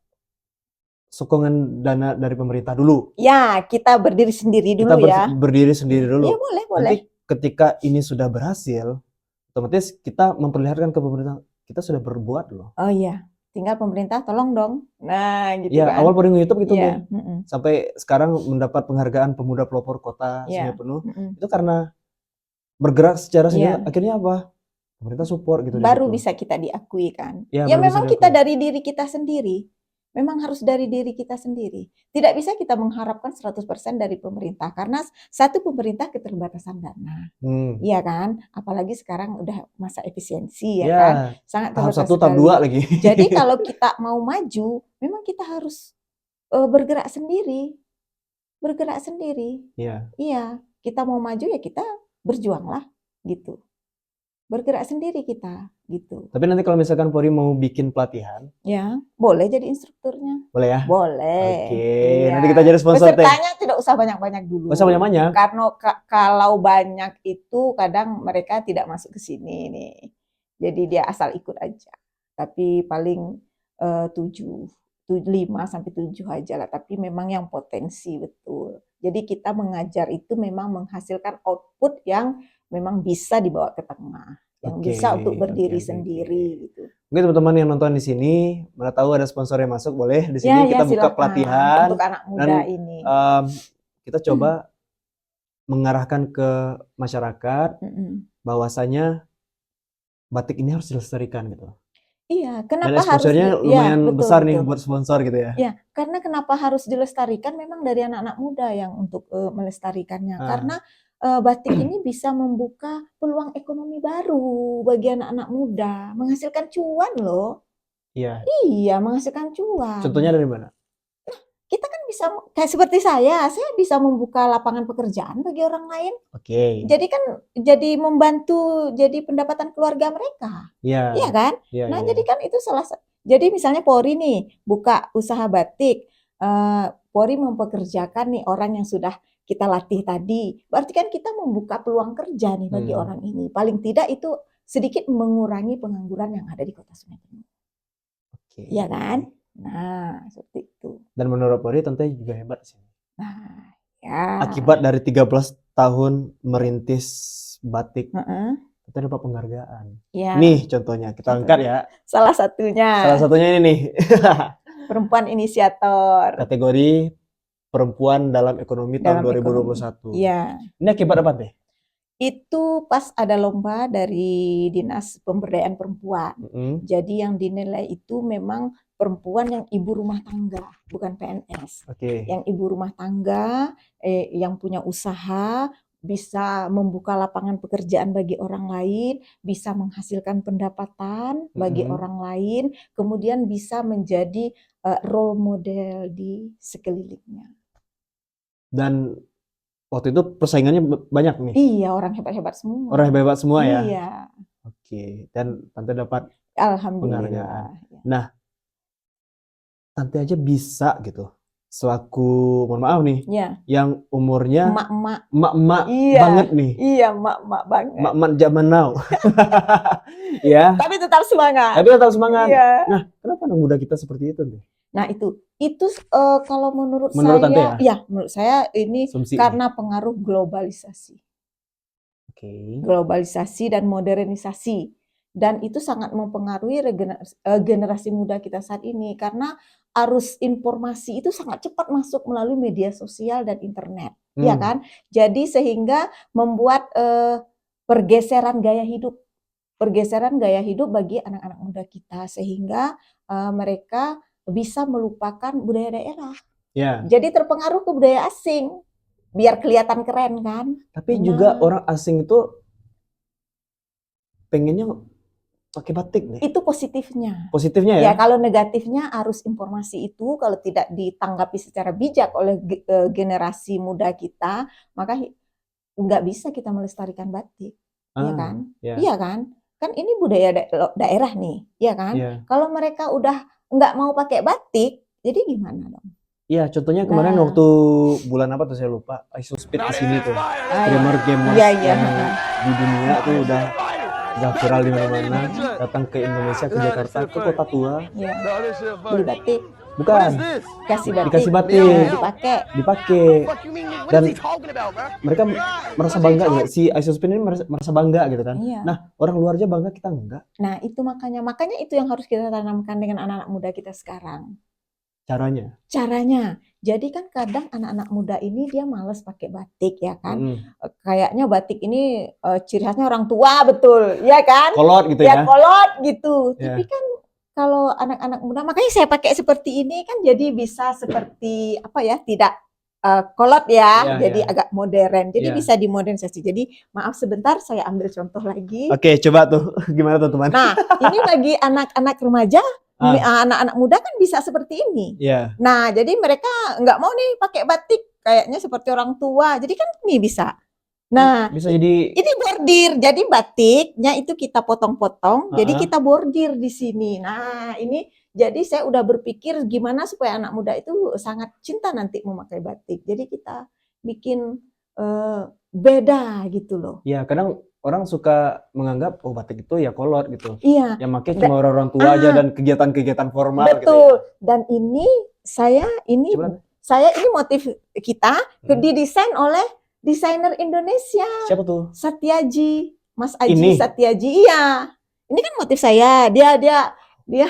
sokongan dana dari pemerintah dulu. Ya, kita berdiri sendiri Kita dulu ya. berdiri sendiri dulu. Iya, boleh. Nanti ketika ini sudah berhasil, otomatis kita memperlihatkan ke pemerintah, kita sudah berbuat loh. Oh iya, tinggal pemerintah tolong dong. Nah, gitu Ya, kan. awal Pori nge-YouTube gitu Iya, nih. Sampai sekarang mendapat penghargaan pemuda pelopor kota Sungai Penuh. Itu karena bergerak secara sendiri, akhirnya apa? Pemerintah support gitu di baru situ. bisa kita diakui kan. Ya, Ya baru bisa memang diakui. kita dari diri kita sendiri. Memang harus dari diri kita sendiri. Tidak bisa kita mengharapkan 100% dari pemerintah karena satu pemerintah keterbatasan dana. Iya kan? Apalagi sekarang udah masa efisiensi ya kan. Sangat tahap terbatas 1, tahap 2 lagi. Jadi kalau kita mau maju, memang kita harus bergerak sendiri. Bergerak sendiri. Iya. Iya, kita mau maju ya kita berjuanglah gitu. Bergerak sendiri kita gitu. Tapi nanti kalau misalkan Pori mau bikin pelatihan, ya boleh jadi instrukturnya. Boleh ya? Boleh. Oke, Iya. nanti kita jadi sponsor teh. Pesertanya tidak usah banyak-banyak dulu. Nggak usah banyak-banyak. Karena kalau banyak itu kadang mereka tidak masuk ke sini nih. Jadi dia asal ikut aja. Tapi paling 5 sampai 7 aja lah. Tapi memang yang potensi betul. Jadi kita mengajar itu memang menghasilkan output yang memang bisa dibawa ke tengah, yang bisa untuk berdiri sendiri gitu. Mungkin teman-teman yang nonton di sini, mana tahu ada sponsor yang masuk, boleh di sini kita buka silakan. pelatihan Untuk anak muda ini. Kita coba mengarahkan ke masyarakat Mm-mm. bahwasanya batik ini harus dilestarikan gitu. Iya, Dan kenapa harus exposure-nya ya, lumayan betul, besar nih betul. buat sponsor gitu ya. Ya, karena kenapa harus dilestarikan memang dari anak-anak muda yang untuk melestarikannya. Ah. Karena batik ini bisa membuka peluang ekonomi baru bagi anak-anak muda, menghasilkan cuan loh. Iya. Iya, menghasilkan cuan. Contohnya dari mana? Kita kan bisa kayak seperti saya bisa membuka lapangan pekerjaan bagi orang lain. Oke. Jadi kan jadi membantu jadi pendapatan keluarga mereka. Iya. Iya kan? Iya, Nah, iya. jadi kan itu salah satu. Jadi misalnya Polri nih buka usaha batik, Polri mempekerjakan nih orang yang sudah kita latih tadi. Berarti kan kita membuka peluang kerja nih bagi orang ini. Paling tidak itu sedikit mengurangi pengangguran yang ada di Kota Sungai Penuh. Oke. Iya kan? Nah, seperti itu. Dan menurut Polri tentunya juga hebat sih. Nah, ya. Akibat dari 13 tahun merintis batik, Heeh. kita dapat penghargaan. Ya. Nih contohnya, kita angkat ya. Salah satunya. Salah satunya ini nih. Perempuan inisiator. Kategori perempuan dalam ekonomi tahun Dalam 2021. Iya. Ini akibat apa deh? Itu pas ada lomba dari Dinas Pemberdayaan Perempuan. Jadi yang dinilai itu memang perempuan yang ibu rumah tangga, bukan PNS. Oke. Yang ibu rumah tangga, yang punya usaha, bisa membuka lapangan pekerjaan bagi orang lain, bisa menghasilkan pendapatan bagi orang lain, kemudian bisa menjadi role model di sekelilingnya. Dan waktu itu persaingannya banyak nih. Iya, orang hebat-hebat semua. Orang hebat-hebat semua ya. Iya. Oke, dan Tante dapat Alhamdulillah. penghargaan. Nah, Tante aja bisa gitu. Selaku, mohon maaf nih, Ya. yang umurnya emak-emak iya, banget nih. Iya, emak-emak banget. Emak-emak zaman now. Ya. Tapi tetap semangat. Tapi tetap semangat. Iya. Nah, kenapa anak muda kita seperti itu nih? Nah, itu kalau menurut Menurut saya, Tante ya? Menurut saya ini Asumsi karena pengaruh globalisasi. Oke. Globalisasi dan modernisasi. Dan itu sangat mempengaruhi generasi muda kita saat ini karena arus informasi itu sangat cepat masuk melalui media sosial dan internet, ya kan? Jadi sehingga membuat pergeseran gaya hidup bagi anak-anak muda kita sehingga mereka bisa melupakan budaya daerah. Ya. Jadi terpengaruh ke budaya asing biar kelihatan keren kan? Tapi juga orang asing itu pengennya pakai batik nih. Itu positifnya. Positifnya ya? Ya, kalau negatifnya arus informasi itu kalau tidak ditanggapi secara bijak oleh generasi muda kita, maka nggak bisa kita melestarikan batik. Iya kan? Ya. Iya kan? Kan ini budaya daerah nih, ya kan? Ya. Kalau mereka udah nggak mau pakai batik, jadi gimana dong? Iya, contohnya kemarin waktu bulan apa tuh saya lupa, Isospit di sini tuh, streamer gamers yang di dunia tuh udah viral di mana-mana, datang ke Indonesia, ke Jakarta, ke Kota Tua, beli batik. Bukan, dikasih batik, dipakai, dan mereka merasa bangga gitu. Si Isospin ini merasa bangga gitu kan. Iya. Nah, orang luar aja bangga, kita enggak. Nah, itu makanya itu yang harus kita tanamkan dengan anak-anak muda kita sekarang. Caranya. Jadi kan kadang anak-anak muda ini dia malas pakai batik ya kan. Kayaknya batik ini ciri khasnya orang tua betul, ya kan? Kolot gitu ya. Kolot gitu. Ya. Tapi kan kalau anak-anak muda makanya saya pakai seperti ini kan jadi bisa seperti apa ya? Tidak kolot ya. Jadi agak modern. Jadi bisa dimodernisasi. Jadi maaf sebentar saya ambil contoh lagi. Oke, coba tuh gimana teman-teman? Nah, ini bagi anak-anak remaja anak-anak muda kan bisa seperti ini. Yeah. Nah, jadi mereka nggak mau nih pakai batik kayaknya seperti orang tua. Jadi kan ini bisa. Nah, bisa jadi ini bordir. Jadi batiknya itu kita potong-potong. Jadi kita bordir di sini. Nah, ini jadi saya udah berpikir gimana supaya anak muda itu sangat cinta nanti memakai batik. Jadi kita bikin beda gitu loh. Ya, kadang orang suka menganggap batik itu ya kolot gitu. Iya. Yang pakai cuma orang tua aja dan kegiatan-kegiatan formal. Betul. Gitu ya. Dan ini motif kita didesain oleh desainer Indonesia. Siapa tuh? Satyaji, Mas Aji Satyaji. Iya. Ini kan motif saya. Dia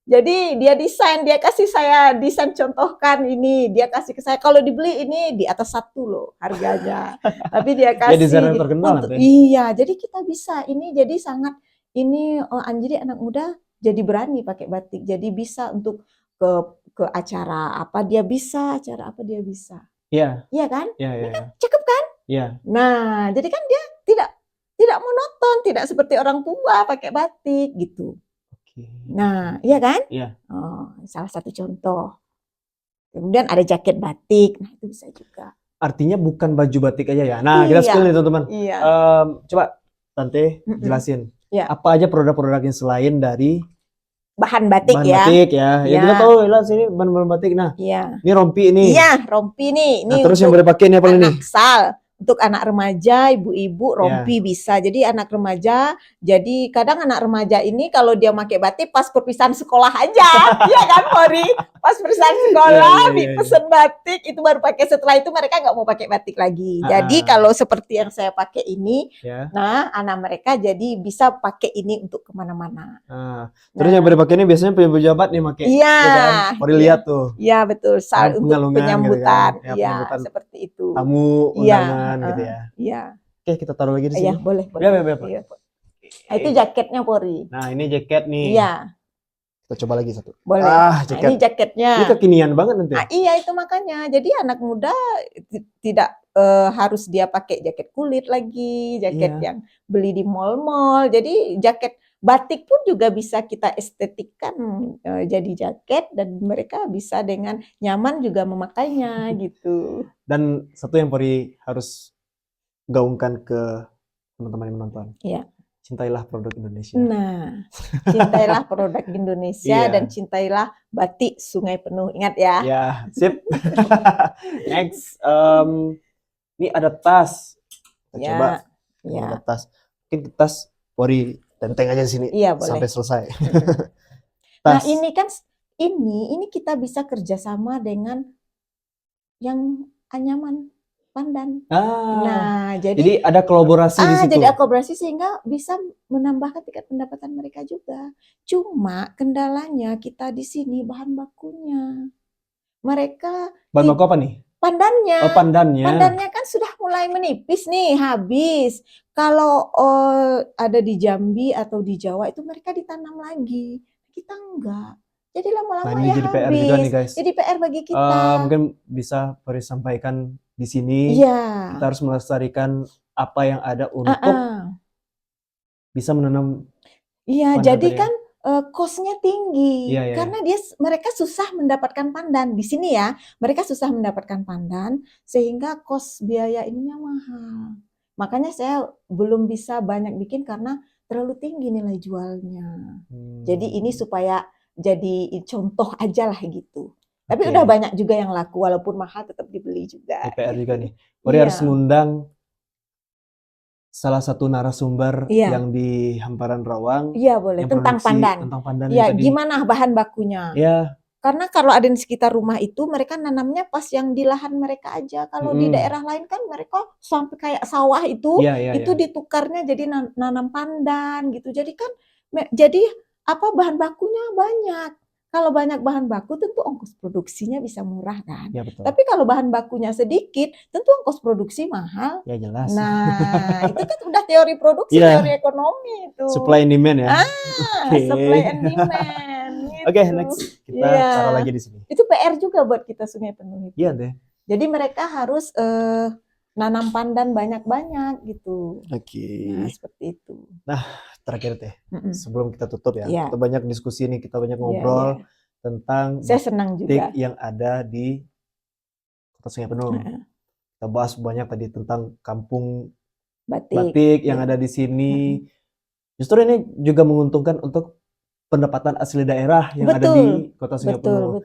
Jadi dia desain, dia kasih saya desain, contohkan ini, dia kasih ke saya, kalau dibeli ini di atas 1 loh harganya. Tapi dia Ya desainer kasih terkenal untuk, nanti. iya, jadi kita bisa ini, jadi sangat ini, jadi anak muda jadi berani pakai batik. Jadi bisa untuk ke acara apa dia bisa, acara apa dia bisa. Iya, Iya kan? iya, Ini iya, kan iya. cakep kan? Iya. Nah, jadi kan dia tidak tidak monoton, tidak seperti orang tua pakai batik gitu. Oke. Nah, iya kan? Iya. Oh, salah satu contoh. Kemudian ada jaket batik, nah itu bisa juga. Artinya bukan baju batik aja ya. Nah, kita Iya, spill nih teman-teman. iya. Coba Tante Mm-mm. jelasin. Ya, Apa aja produk-produk yang selain dari bahan batik bahan ya. batik ya. Ya Iya, kita tahu lah sini bahan-bahan batik. Nah, iya. ini rompi ini. Iya, rompi nih. Nah, Ini terus yang untuk boleh pakai ini apa nih? anak sal, untuk anak remaja, ibu-ibu, Ya. rompi bisa. Jadi anak remaja, jadi kadang anak remaja ini kalau dia pakai batik pas perpisahan sekolah aja, iya kan Pori? Pas perpisahan sekolah, Iya. pesen batik, itu baru pakai. Setelah itu mereka nggak mau pakai batik lagi. Jadi kalau seperti yang saya pakai ini, Ya. nah anak mereka jadi bisa pakai ini untuk kemana-mana. Terus yang boleh pakai ini biasanya pejabat nih pakai. Iya. Ya kan? Mari lihat tuh. Iya betul, Kan untuk pengalungan penyambutan, gitu kan. Ya, iya penyambutan seperti itu. tamu undangan gitu ya. Iya. Oke, kita taruh lagi di sini. Iya, boleh. Ya. Iya. Nah, itu jaketnya Pori. Nah, ini jaket nih. Iya, Kita coba lagi satu. boleh. Jaket. Nah, ini jaketnya. Ini kekinian banget nanti. Nah, iya itu makanya. Jadi anak muda tidak harus dia pakai jaket kulit lagi, jaket yang beli di mall-mall. Jadi jaket batik pun juga bisa kita estetikkan jadi jaket, dan mereka bisa dengan nyaman juga memakainya gitu. Dan satu yang Pori harus gaungkan ke teman-teman yang menonton. Iya. Cintailah produk Indonesia. Nah, cintailah produk Indonesia dan cintailah batik Sungai Penuh. Ingat ya. Ya, sip. Next, ini ada tas. Kita coba. Ini ada tas. Mungkin tas Pori tenteng aja di sini. Iya, boleh. Sampai selesai. Nah, ini kan ini kita bisa kerjasama dengan yang anyaman pandan. Nah, jadi ada kolaborasi di situ. Jadi kolaborasi sehingga bisa menambahkan tingkat pendapatan mereka juga. Cuma kendalanya kita di sini bahan bakunya. Mereka bahan baku apa nih? Pandannya. Oh, pandannya. Pandannya kan sudah mulai menipis nih, habis. Kalau ada di Jambi atau di Jawa itu mereka ditanam lagi. Kita enggak. Jadi lama-lama ini jadi habis. PR juga nih guys. Jadi PR bagi kita. Mungkin bisa Pori sampaikan di sini. Iya. Kita harus melestarikan apa yang ada untuk bisa menanam. Iya, jadi kan cost-nya tinggi. Iya. Karena mereka susah mendapatkan pandan di sini ya. Mereka susah mendapatkan pandan sehingga cost biaya ininya mahal. Makanya saya belum bisa banyak bikin karena terlalu tinggi nilai jualnya. Jadi ini supaya jadi contoh aja lah gitu. Tapi udah banyak juga yang laku, walaupun mahal tetap dibeli juga. PR juga nih. Pori harus mengundang salah satu narasumber yang di Hamparan Rawang. Iya boleh, tentang pandan. Tentang pandan. Iya, gimana bahan bakunya? Iya. Karena kalau ada di sekitar rumah itu mereka nanamnya pas yang di lahan mereka aja. Kalau di daerah lain kan mereka sampai kayak sawah itu ditukarnya jadi nanam pandan gitu. Jadi kan bahan bakunya banyak. Kalau banyak bahan baku tentu ongkos produksinya bisa murah kan. Ya, betul. Tapi kalau bahan bakunya sedikit tentu ongkos produksi mahal. Ya jelas. Nah, itu kan udah teori produksi, teori ekonomi itu. Supply and demand ya. Supply and demand. Gitu. Oke, next kita taruh lagi di sini. Itu PR juga buat kita Sungai Penuh itu. Iya deh. Jadi mereka harus nanam pandan banyak-banyak gitu. Nah, seperti itu. Nah, terakhir teh, sebelum kita tutup ya, kita banyak diskusi nih, kita banyak ngobrol tentang saya senang juga yang ada di Kota Sungai Penuh. Kita bahas banyak tadi tentang kampung batik yang ada di sini. Justru ini juga menguntungkan untuk pendapatan asli daerah yang ada di Kota Sungai Penuh.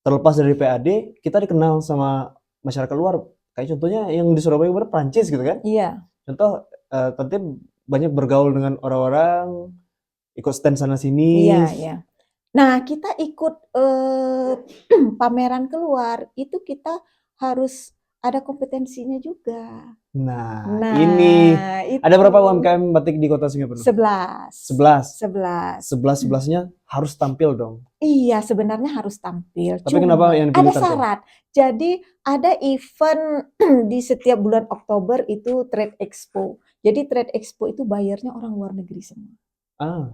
Terlepas dari PAD, kita dikenal sama masyarakat luar. Kayak contohnya yang di Surabaya baru Prancis gitu kan? Iya. Contoh, tentu banyak bergaul dengan orang-orang, ikut stand sana sini. Iya. Nah, kita ikut pameran keluar, itu kita harus ada kompetensinya juga. Nah, Nah, ini ada berapa itu UMKM batik di Kota Sungai Penuh? 11. 11. 11. 11-11-nya harus tampil dong. Iya, sebenarnya harus tampil. Tapi kenapa yang Ada dipilih Tante? syarat. Jadi ada event di setiap bulan Oktober itu Trade Expo. Jadi Trade Expo itu bayarnya orang luar negeri semua. Ah,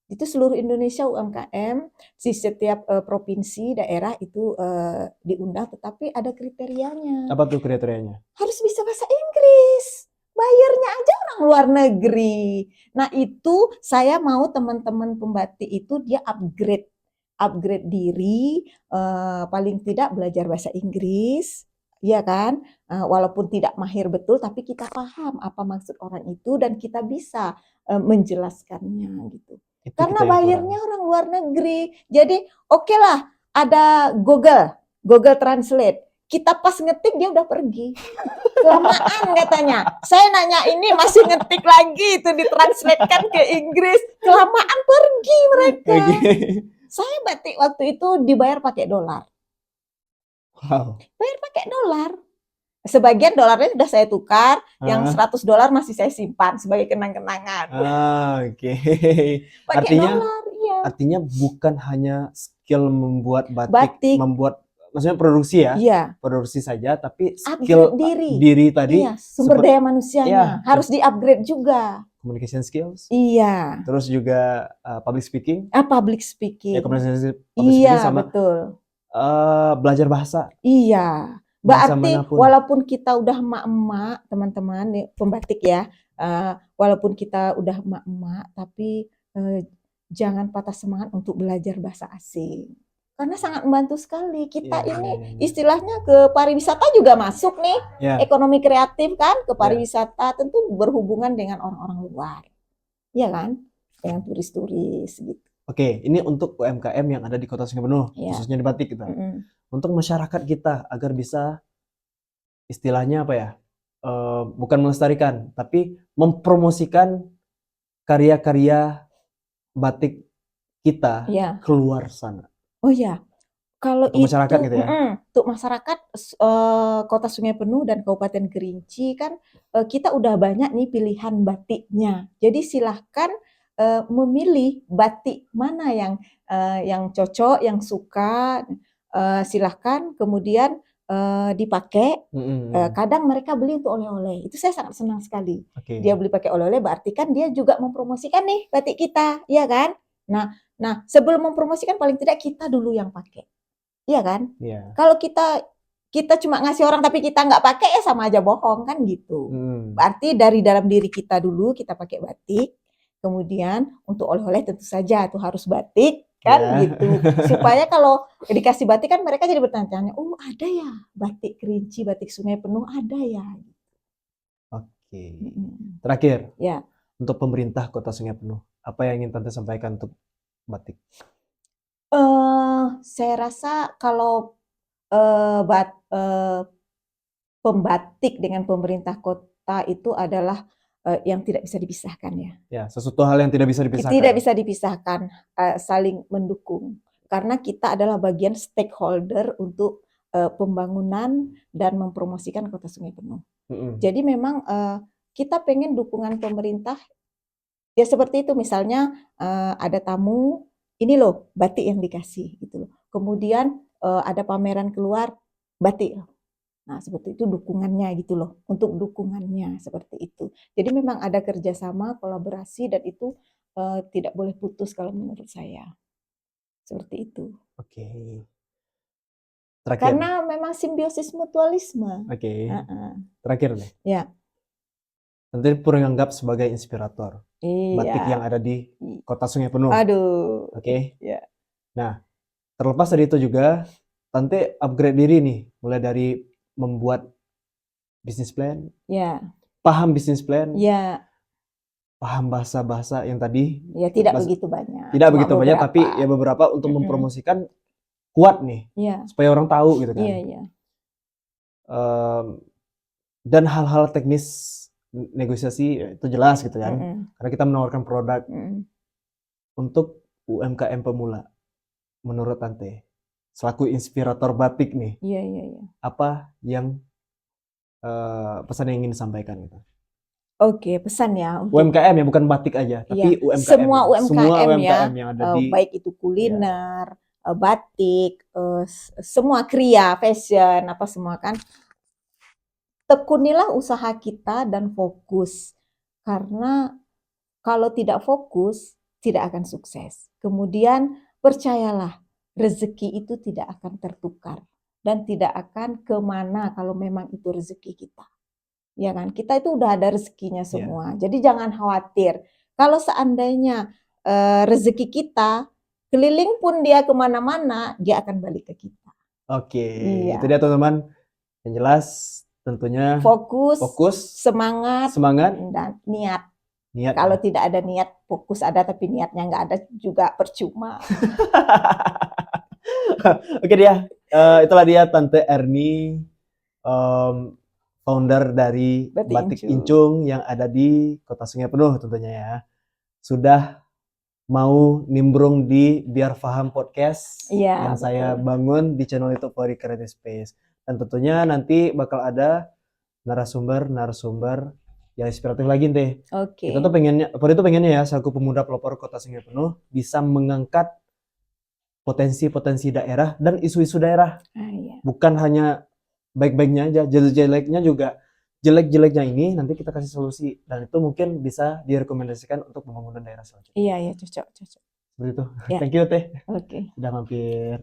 Itu seluruh Indonesia UMKM di setiap provinsi daerah itu diundang, tetapi ada kriterianya. apa tuh kriterianya? Harus bisa bahasa Inggris. Bayarnya aja orang luar negeri. Nah, itu saya mau teman-teman pembatik itu dia upgrade diri, paling tidak belajar bahasa Inggris, ya kan? Walaupun tidak mahir betul, tapi kita paham apa maksud orang itu dan kita bisa menjelaskannya gitu. Itu Karena kita yang kurang. bayarnya orang luar negeri. Jadi oke lah, ada Google Translate. Kita pas ngetik dia udah pergi. Kelamaan katanya. Saya nanya ini masih ngetik lagi itu ditranslatekan ke Inggris. Kelamaan pergi mereka. Oke. Saya batik waktu itu dibayar pakai dolar. Wow. Bayar pakai dolar. Sebagian dolarnya sudah saya tukar, yang Ah, $100 masih saya simpan sebagai kenang-kenangan. oke. Pakai Artinya dolar, iya. artinya bukan hanya skill membuat batik, Batik, membuat maksudnya produksi ya, iya. produksi saja, tapi Upgrade skill diri. diri tadi Iya, sumber seperti daya manusianya ya, harus di-upgrade juga. communication skills, Iya. terus juga public speaking, Public ya speaking. communication public speaking Iya, sama betul. belajar bahasa Iya. bahasa Berarti manapun. walaupun kita udah emak-emak, teman-teman nih, pembatik ya, walaupun kita udah emak-emak, tapi jangan patah semangat untuk belajar bahasa asing. Karena sangat membantu sekali. Kita Iya, ini iya, iya. istilahnya ke pariwisata juga masuk nih. Ya, Ekonomi kreatif kan, ke ya. pariwisata tentu berhubungan dengan orang-orang luar. Iya kan? Dengan turis-turis gitu. Oke, ini untuk UMKM yang ada di Kota Sungai Penuh, Ya. khususnya di batik kita. Mm-mm. Untuk masyarakat kita agar bisa istilahnya apa ya? Bukan melestarikan, tapi mempromosikan karya-karya batik kita Ya. keluar sana. Oh ya, kalau Untuk masyarakat gitu ya. untuk masyarakat Kota Sungai Penuh dan Kabupaten Kerinci kan kita udah banyak nih pilihan batiknya. Jadi silahkan memilih batik mana yang cocok, yang suka. Silahkan kemudian dipakai. Kadang mereka beli untuk oleh-oleh. Itu saya sangat senang sekali. Oke. Dia beli pakai oleh-oleh berarti kan dia juga mempromosikan nih batik kita, ya kan? Nah, sebelum mempromosikan paling tidak kita dulu yang pakai. Iya kan? Iya. Kalau kita cuma ngasih orang tapi kita nggak pakai ya sama aja bohong kan gitu. Berarti dari dalam diri kita dulu kita pakai batik. Kemudian untuk oleh-oleh tentu saja tuh harus batik kan Ya. gitu. Supaya kalau dikasih batik kan mereka jadi bertanya-tanya, "Oh, ada ya batik Kerinci, batik Sungai Penuh ada ya." Oke. Mm-mm. Terakhir, Ya. untuk pemerintah Kota Sungai Penuh, apa yang ingin Tante sampaikan untuk batik? Saya rasa kalau pembatik dengan pemerintah kota itu adalah yang tidak bisa dipisahkan ya. Ya, sesuatu hal yang tidak bisa dipisahkan. Tidak bisa dipisahkan, saling mendukung. Karena kita adalah bagian stakeholder untuk pembangunan dan mempromosikan Kota Sungai Penuh. Jadi memang kita pengen dukungan pemerintah ya seperti itu, misalnya ada tamu, ini loh batik yang dikasih gitu loh. Kemudian ada pameran keluar batik. Nah, seperti itu dukungannya gitu loh. Untuk dukungannya seperti itu. Jadi memang ada kerjasama, kolaborasi dan itu tidak boleh putus kalau menurut saya. Seperti itu. Oke. Terakhir. Karena memang simbiosis mutualisme. Oke. Terakhir nih. Ya. Tante pun menganggap sebagai inspirator. Iya. Batik yang ada di Kota Sungai Penuh. Aduh. Oke. Ya. Nah, terlepas dari itu juga, Tante upgrade diri nih, mulai dari membuat bisnis plan, ya, paham bisnis plan, ya, paham bahasa-bahasa yang tadi, ya tidak begitu banyak, tidak cuma begitu banyak, tapi beberapa. ya beberapa untuk mempromosikan kuat nih, ya, supaya orang tahu gitu kan. Iya, iya. Dan hal-hal teknis negosiasi itu jelas gitu kan, karena kita menawarkan produk untuk UMKM pemula. Menurut Tante, selaku inspirator batik nih, Iya, iya, iya. apa yang pesan yang ingin disampaikan gitu. Oke, pesan ya untuk UMKM ya, bukan batik aja, tapi ya, UMKM semua ya. Semua UMKM ya, UMKM yang ada di baik itu kuliner, batik, semua kriya, fashion, apa semua kan. Tekunilah usaha kita dan fokus. Karena kalau tidak fokus, tidak akan sukses. Kemudian percayalah, rezeki itu tidak akan tertukar dan tidak akan kemana kalau memang itu rezeki kita. Ya kan, kita itu udah ada rezekinya semua. Jadi jangan khawatir. Kalau seandainya rezeki kita keliling pun dia kemana-mana, dia akan balik ke kita. Oke, Iya. itu dia teman-teman. Yang jelas tentunya Fokus, fokus, semangat, dan niat. niat. Kalau tidak ada niat, fokus ada tapi niatnya nggak ada juga percuma. Oke dia, itulah dia Tante Erni, founder dari Batik Incung yang ada di Kota Sungai Penuh tentunya ya. Sudah mau nimbrung di Biar Faham Podcast yang saya bangun di channel YouTube Fori Creative Space. Dan tentunya nanti bakal ada narasumber yang inspiratif lagi nih. Oke. Kita tuh pengennya ya, selaku pemuda pelopor Kota Sungai Penuh bisa mengangkat potensi-potensi daerah dan isu-isu daerah. Iya. Bukan hanya baik-baiknya aja, jelek-jeleknya juga. Jelek-jeleknya ini nanti kita kasih solusi dan itu mungkin bisa direkomendasikan untuk pembangunan daerah selanjutnya. Iya, cocok. Seperti itu. Ya. Thank you Teh. Oke. Sudah mampir.